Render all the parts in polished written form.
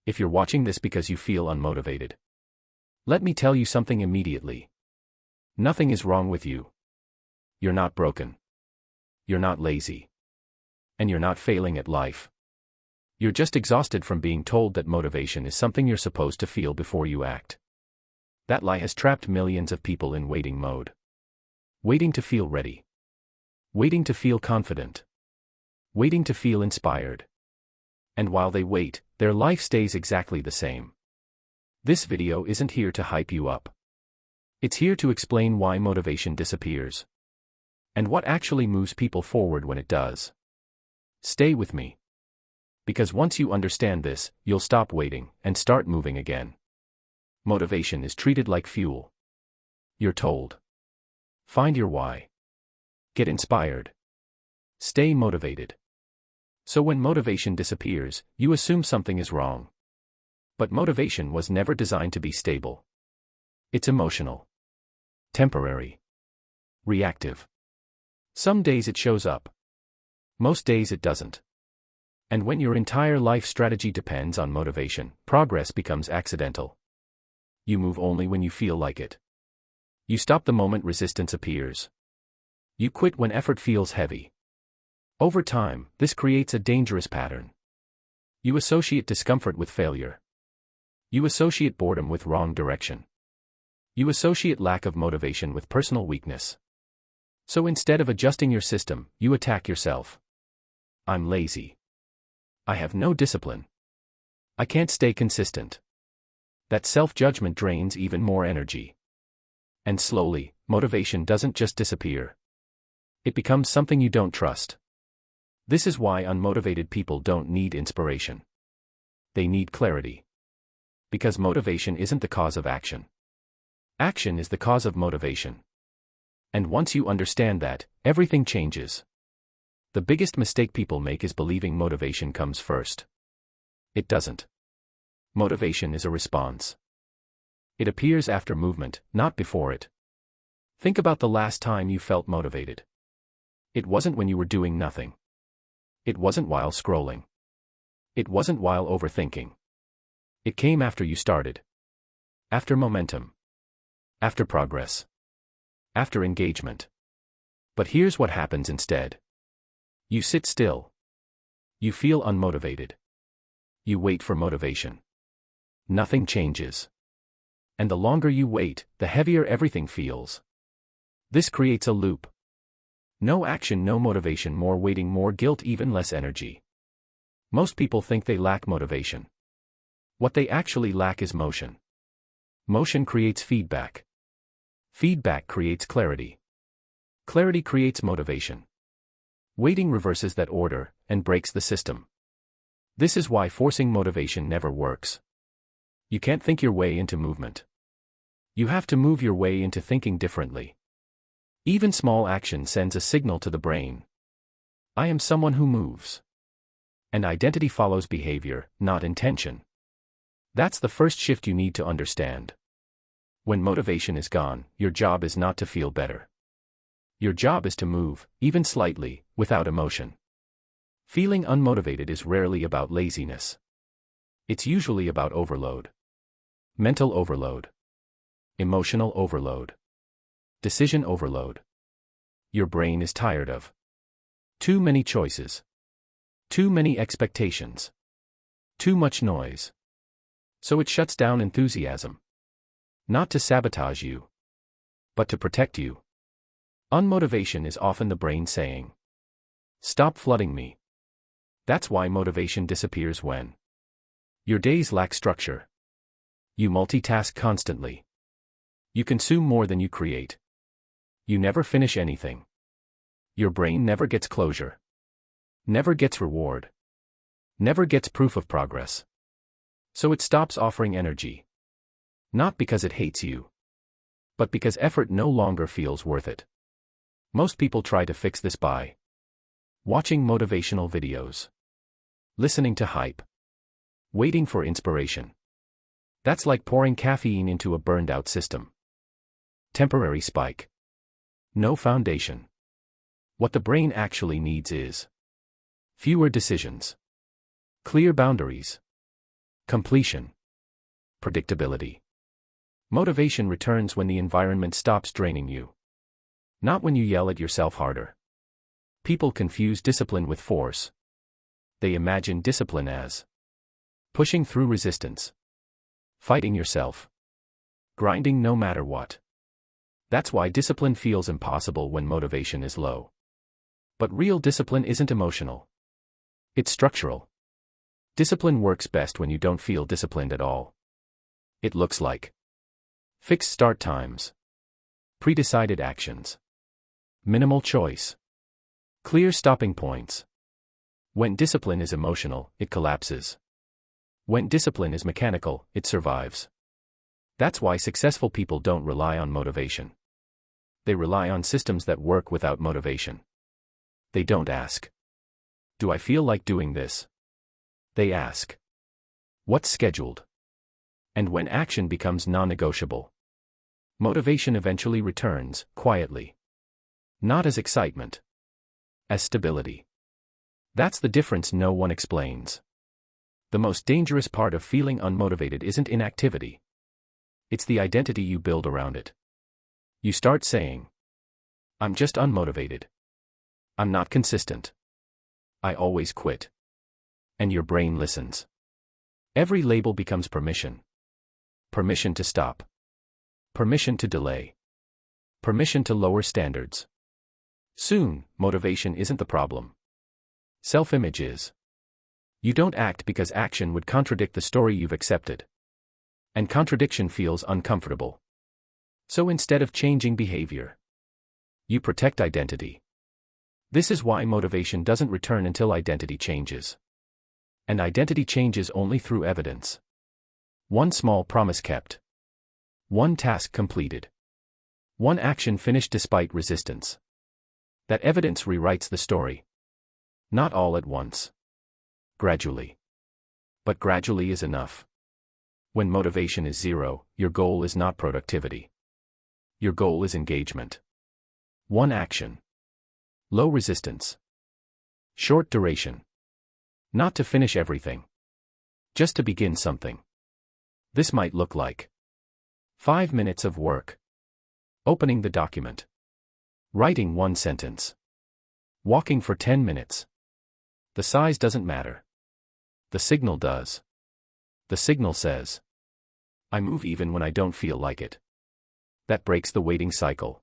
If you're watching this because you feel unmotivated, let me tell you something immediately. Nothing is wrong with you. You're not broken. You're not lazy. And you're not failing at life. You're just exhausted from being told that motivation is something you're supposed to feel before you act. That lie has trapped millions of people in waiting mode. Waiting to feel ready. Waiting to feel confident. Waiting to feel inspired. And while they wait, their life stays exactly the same. This video isn't here to hype you up. It's here to explain why motivation disappears. And what actually moves people forward when it does. Stay with me. Because once you understand this, you'll stop waiting and start moving again. Motivation is treated like fuel. You're told. Find your why. Get inspired. Stay motivated. So when motivation disappears, you assume something is wrong. But motivation was never designed to be stable. It's emotional. Temporary. Reactive. Some days it shows up. Most days it doesn't. And when your entire life strategy depends on motivation, progress becomes accidental. You move only when you feel like it. You stop the moment resistance appears. You quit when effort feels heavy. Over time, this creates a dangerous pattern. You associate discomfort with failure. You associate boredom with wrong direction. You associate lack of motivation with personal weakness. So instead of adjusting your system, you attack yourself. I'm lazy. I have no discipline. I can't stay consistent. That self-judgment drains even more energy. And slowly, motivation doesn't just disappear. It becomes something you don't trust. This is why unmotivated people don't need inspiration. They need clarity. Because motivation isn't the cause of action. Action is the cause of motivation. And once you understand that, everything changes. The biggest mistake people make is believing motivation comes first. It doesn't. Motivation is a response. It appears after movement, not before it. Think about the last time you felt motivated. It wasn't when you were doing nothing. It wasn't while scrolling. It wasn't while overthinking. It came after you started. After momentum. After progress. After engagement. But here's what happens instead. You sit still. You feel unmotivated. You wait for motivation. Nothing changes. And the longer you wait, the heavier everything feels. This creates a loop. No action, no motivation, more waiting, more guilt, even less energy. Most people think they lack motivation. What they actually lack is motion. Motion creates feedback. Feedback creates clarity. Clarity creates motivation. Waiting reverses that order and breaks the system. This is why forcing motivation never works. You can't think your way into movement. You have to move your way into thinking differently. Even small action sends a signal to the brain. I am someone who moves. And identity follows behavior, not intention. That's the first shift you need to understand. When motivation is gone, your job is not to feel better. Your job is to move, even slightly, without emotion. Feeling unmotivated is rarely about laziness. It's usually about overload. Mental overload. Emotional overload. Decision overload. Your brain is tired of too many choices. Too many expectations. Too much noise. So it shuts down enthusiasm. Not to sabotage you, but to protect you. Unmotivation is often the brain saying, "Stop flooding me." That's why motivation disappears when your days lack structure. You multitask constantly. You consume more than you create. You never finish anything. Your brain never gets closure. Never gets reward. Never gets proof of progress. So it stops offering energy. Not because it hates you, but because effort no longer feels worth it. Most people try to fix this by watching motivational videos, listening to hype, waiting for inspiration. That's like pouring caffeine into a burned-out system. Temporary spike. No foundation. What the brain actually needs is fewer decisions, clear boundaries, Completion. Predictability. Motivation returns when the environment stops draining you. Not when you yell at yourself harder. People confuse discipline with force. They imagine discipline as pushing through resistance, fighting yourself, grinding no matter what. That's why discipline feels impossible when motivation is low. But real discipline isn't emotional. It's structural. Discipline works best when you don't feel disciplined at all. It looks like fixed start times, pre-decided actions, minimal choice, clear stopping points. When discipline is emotional, it collapses. When discipline is mechanical, it survives. That's why successful people don't rely on motivation. They rely on systems that work without motivation. They don't ask, "Do I feel like doing this?" They ask, "What's scheduled?" And when action becomes non-negotiable, motivation eventually returns, quietly. Not as excitement, as stability. That's the difference no one explains. The most dangerous part of feeling unmotivated isn't inactivity. It's the identity you build around it. You start saying, "I'm just unmotivated. I'm not consistent. I always quit." And your brain listens. Every label becomes permission. Permission to stop. Permission to delay. Permission to lower standards. Soon, motivation isn't the problem. Self-image is. You don't act because action would contradict the story you've accepted. And contradiction feels uncomfortable. So instead of changing behavior, you protect identity. This is why motivation doesn't return until identity changes. And identity changes only through evidence. One small promise kept. One task completed. One action finished despite resistance. That evidence rewrites the story. Not all at once. Gradually. But gradually is enough. When motivation is zero, your goal is not productivity. Your goal is engagement. One action. Low resistance. Short duration. Not to finish everything. Just to begin something. This might look like 5 minutes of work. Opening the document. Writing one sentence. Walking for 10 minutes. The size doesn't matter. The signal does. The signal says, "I move even when I don't feel like it." That breaks the waiting cycle.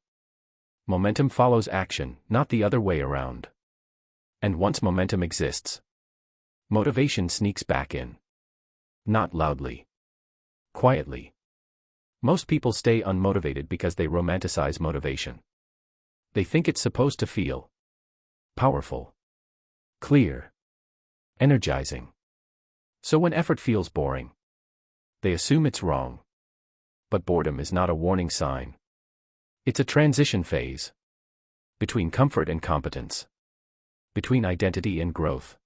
Momentum follows action, not the other way around. And once momentum exists, motivation sneaks back in. Not loudly. Quietly. Most people stay unmotivated because they romanticize motivation. They think it's supposed to feel powerful, clear, energizing. So when effort feels boring, they assume it's wrong. But boredom is not a warning sign. It's a transition phase. Between comfort and competence. Between identity and growth.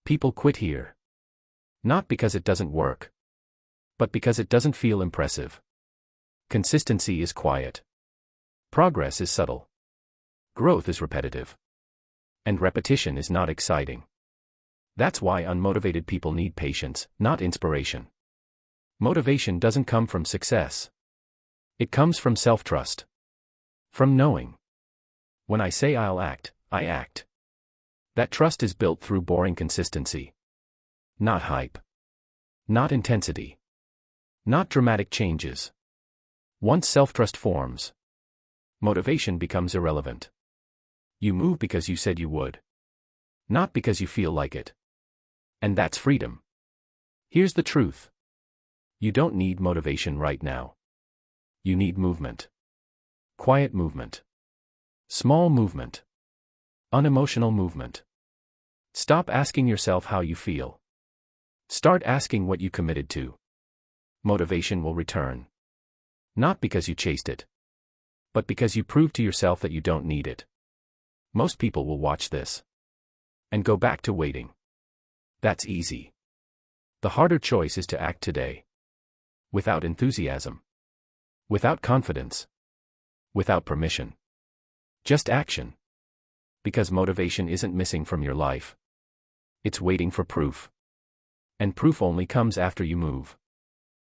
People quit here. Not because it doesn't work. But because it doesn't feel impressive. Consistency is quiet. Progress is subtle. Growth is repetitive. And repetition is not exciting. That's why unmotivated people need patience, not inspiration. Motivation doesn't come from success. It comes from self-trust. From knowing. When I say I'll act, I act. That trust is built through boring consistency. Not hype. Not intensity. Not dramatic changes. Once self-trust forms, motivation becomes irrelevant. You move because you said you would. Not because you feel like it. And that's freedom. Here's the truth. You don't need motivation right now. You need movement. Quiet movement. Small movement. Unemotional movement. Stop asking yourself how you feel. Start asking what you committed to. Motivation will return. Not because you chased it, but because you proved to yourself that you don't need it. Most people will watch this and go back to waiting. That's easy. The harder choice is to act today. Without enthusiasm. Without confidence. Without permission. Just action. Because motivation isn't missing from your life. It's waiting for proof. And proof only comes after you move.